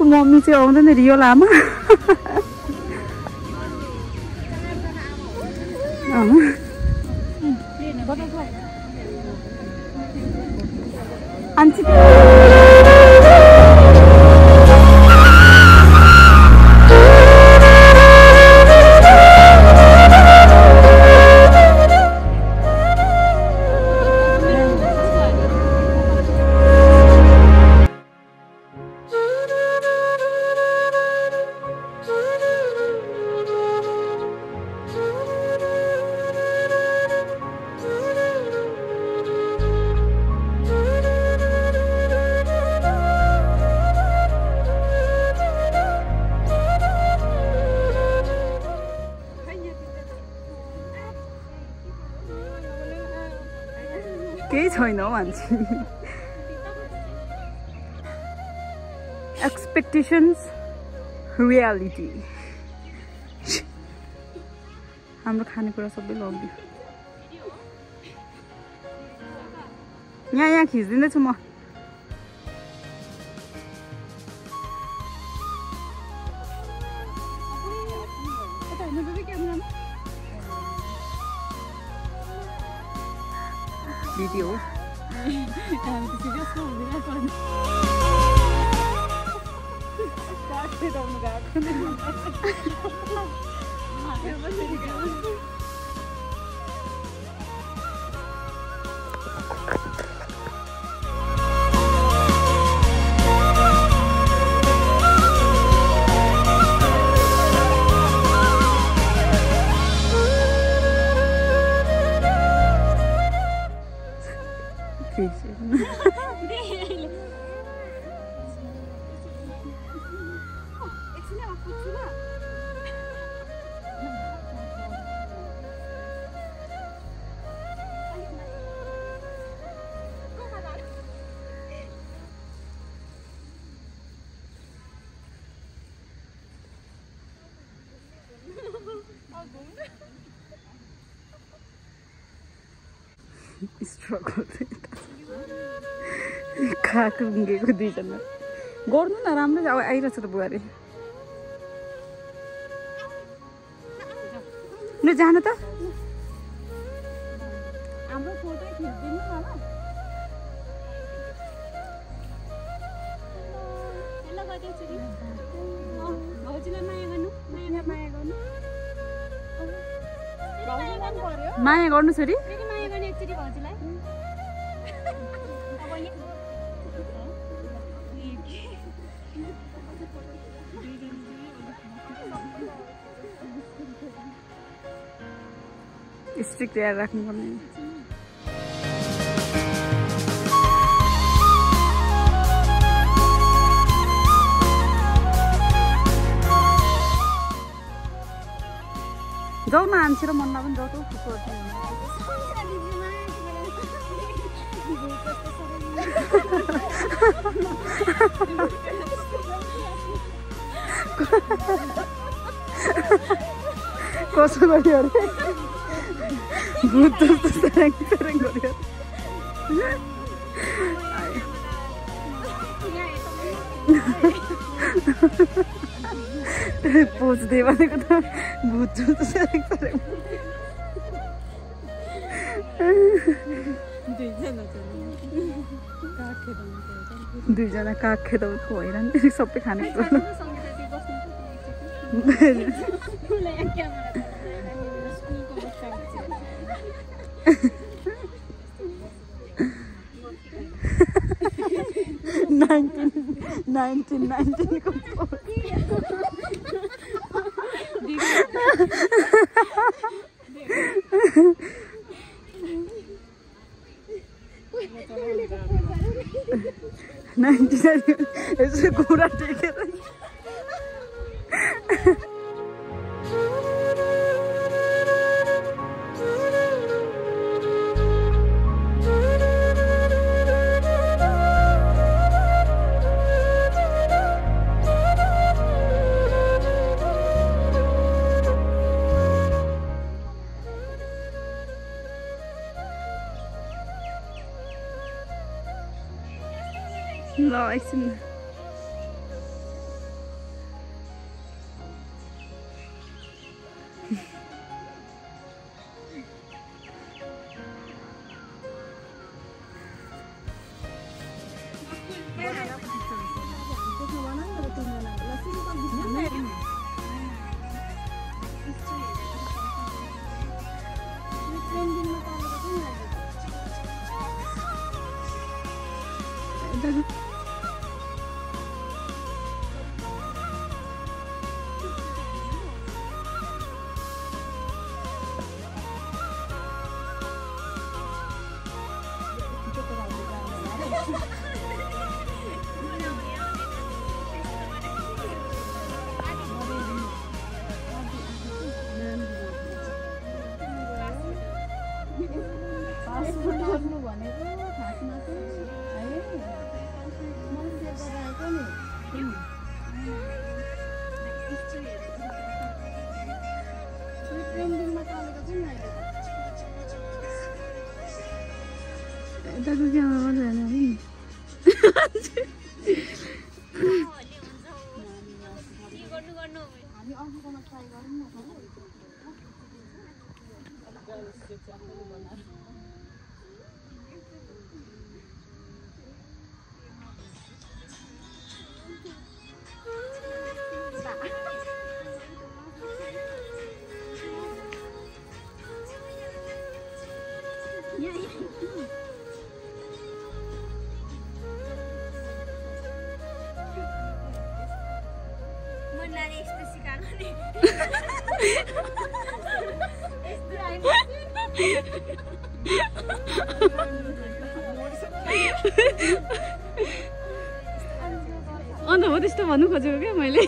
Mummy चाहिँ आउँदैन Rio लामा aunty केही छैन हौ मान्छे एक्सपेक्टेशन्स रियालिटी हाम्रो खानेकुरा सबै लग्यो यहाँ खिच्दिँदैछु म भिडियो स्ट्रगल खाएको ढुङ्गेको दुईजना गर्नु न राम्रो अब आइरहेछ त बुहारी ल जानु त हाम्रो फोटो खिच्दिनु न ल हेलो गजेछरी भौजीलाई माया गर्नु माया गर्नु माया गर्नु छोरी माया गर्ने एकचोटी भौजीलाई स्ट्रिक्ट याद राख्नुपर्ने जाऊ न आन्सी र मन्ना पनि जाऊ कसो गर्यो अरे भूत जस्तो सरङ गर्यो पोच्दै भनेको त भूत जस्तो सरङ दुईजना काग खेदाउनुको होइन सबै खानेकुरा 1919 को ऐसे घोड़ा टेके ल एकछिन को क्या भन्दैन नि अन्त हो त्यस्तो भन्नु खोजेको क्या मैले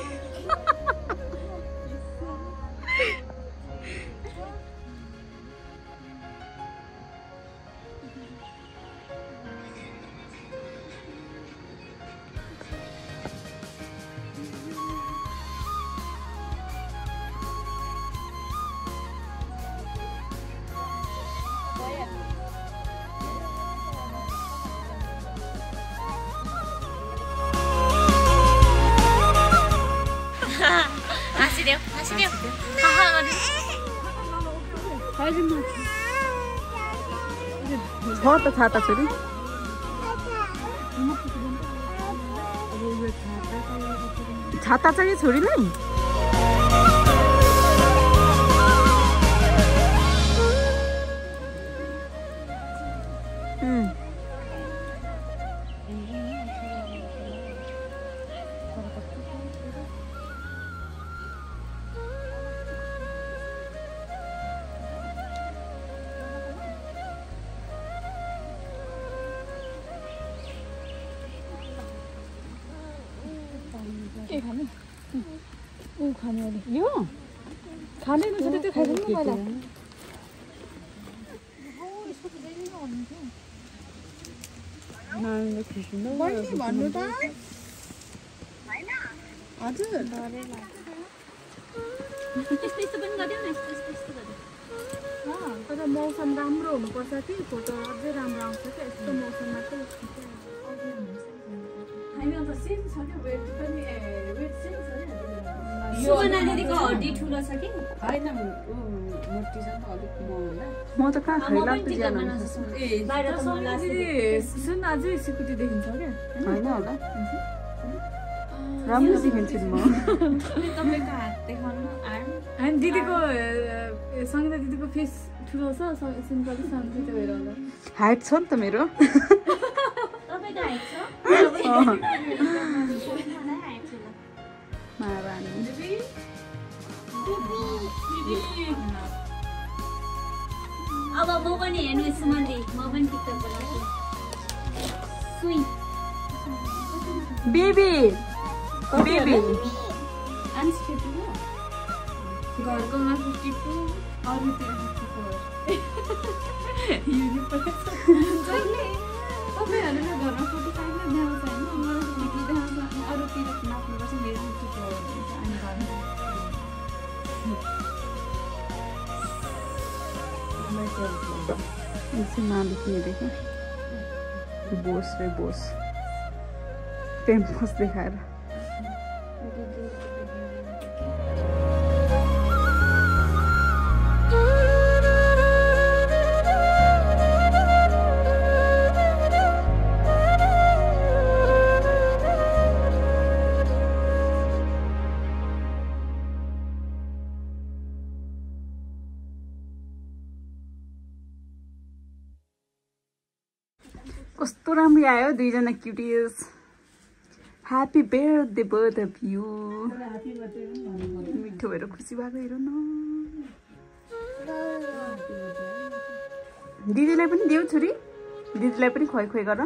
छ त छाता छोरी छाता चाहियो छोरीलाई के खाने ऊ खाने अहिले यो खाने न त्यो खाइदिनु न पहिला नानीले खुसिनु बहिनी भन्नु त हैन हजुर यस्तो पनि गर्दियौ न यस्तो गर्दियौ तर मौसम राम्रो हुनुपर्छ कि फोटो अझै राम्रो आउँछ के यस्तो मौसममा चाहिँ हैन त सेम छ नि वेट पनि वेट सेम छ नि सुमना दिदीको हड्डी ठुलो छ कि हैन मोटी छ नि अलिक म होला म त कहाँ खैला त ज्यान ए बाहिर त मलाई सुन अझै सिकुटी देखिन्छ के हैन होला राम्रो देखिन्छ नि म तपाईको हात देखाउनु आर्म हैन दिदीको संगीता दिदीको फेस ठुलो छ सिम्पल शान्ति त भएर होला हाइट छ नि त मेरो तपाईको हाइट छ महारानी अब म पनि हेर्नु सुमन्दी म पनि टिकटक बनाउँछु सुई बेबी बेबी अनस्टेबल घरको मा 52 अरूतिर 54 युनि पनि जहिले तपाईहरुले घरमा फोटो पाइनु देखाउँछ हैन मलाई भिडियो देखाउँछ अरूतिर नाप्नुपर्छ मेरो 54 हुन्छ अनि घरमा इसी नाम लिखने देखे बोस रे बोस टेम्पोस दिखाएर कस्तो राम्रो आयो दुईजना cuties happy birthday both of you मिठो भएर खुसी भएको हेर न दिदीलाई पनि देऊ छोरी दिदीलाई पनि खुवाई खुवाई गर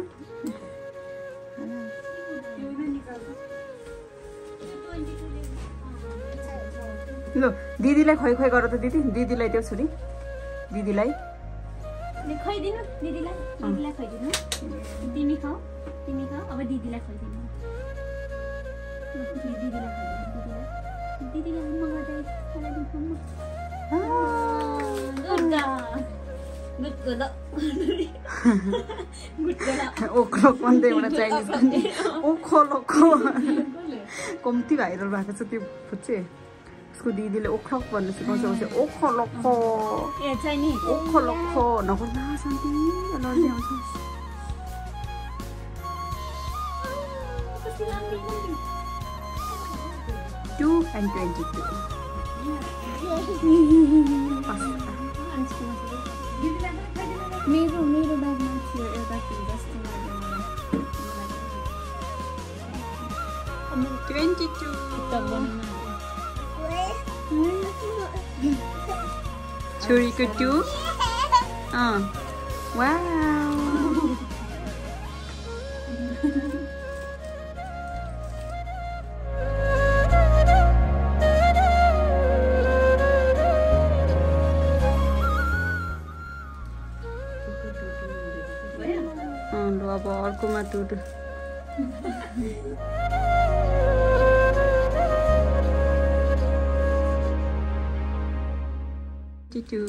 ल दिदीलाई खुवाई खुवाई गर त दिदीलाई देऊ छोरी दिदीलाई खुवाइदिनु दिदीलाई खुवाइदिनु तिमी खाऊ अब दिदीलाई खुवाइदिनु दिदीलाई ओक्लोक भन्दै एउटा चाइनिज पनि ओखोलोको कम्ती भाइरल भएको छ त्यो फुच्चे उसको दिदीले ओक्लोक भन्नु सिकाउँछ उसले ओखोलोको ओखोलोको नगर्दा शान्ति एलर्जी आउँछ 2 and 22 मेरो ब्यागमा थियो एउटा फुल जस्तो लाग्यो 22 छोरीको 2 वाउ अब अर्कोमा टुटु टिटु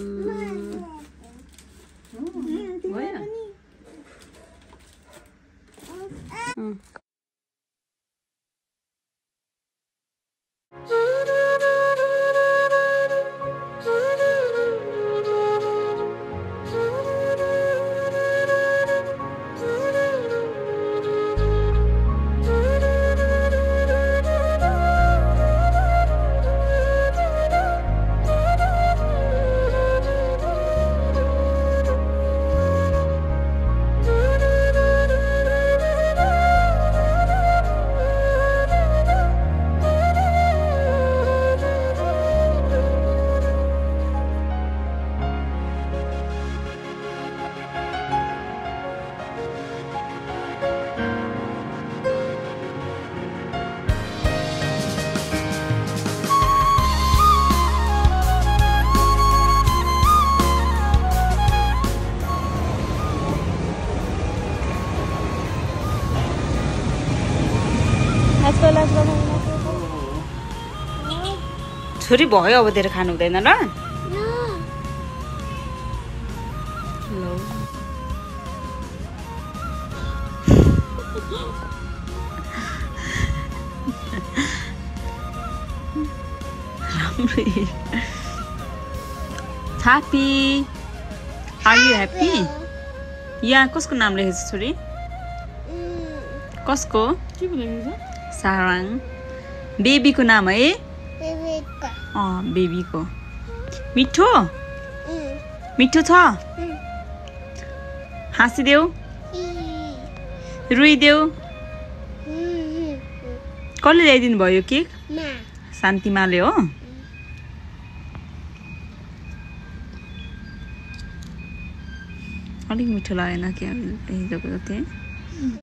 छोरी भयो अब धेरै खानु हुँदैन ल Happy. Are you happy? यहाँ कसको नाम लेखेछ छोरी? कसको? के लेखेछ? साराङ. बेबीको नाम है? बेबीको. बेबीको. मिठो? मिठो छ? हाँसिदेऊ? रुइदेऊ? कसले ल्याइदिनु भयो केक? शान्तिमाले हो? अलिक मिठो लागेन क्या हिजोको जति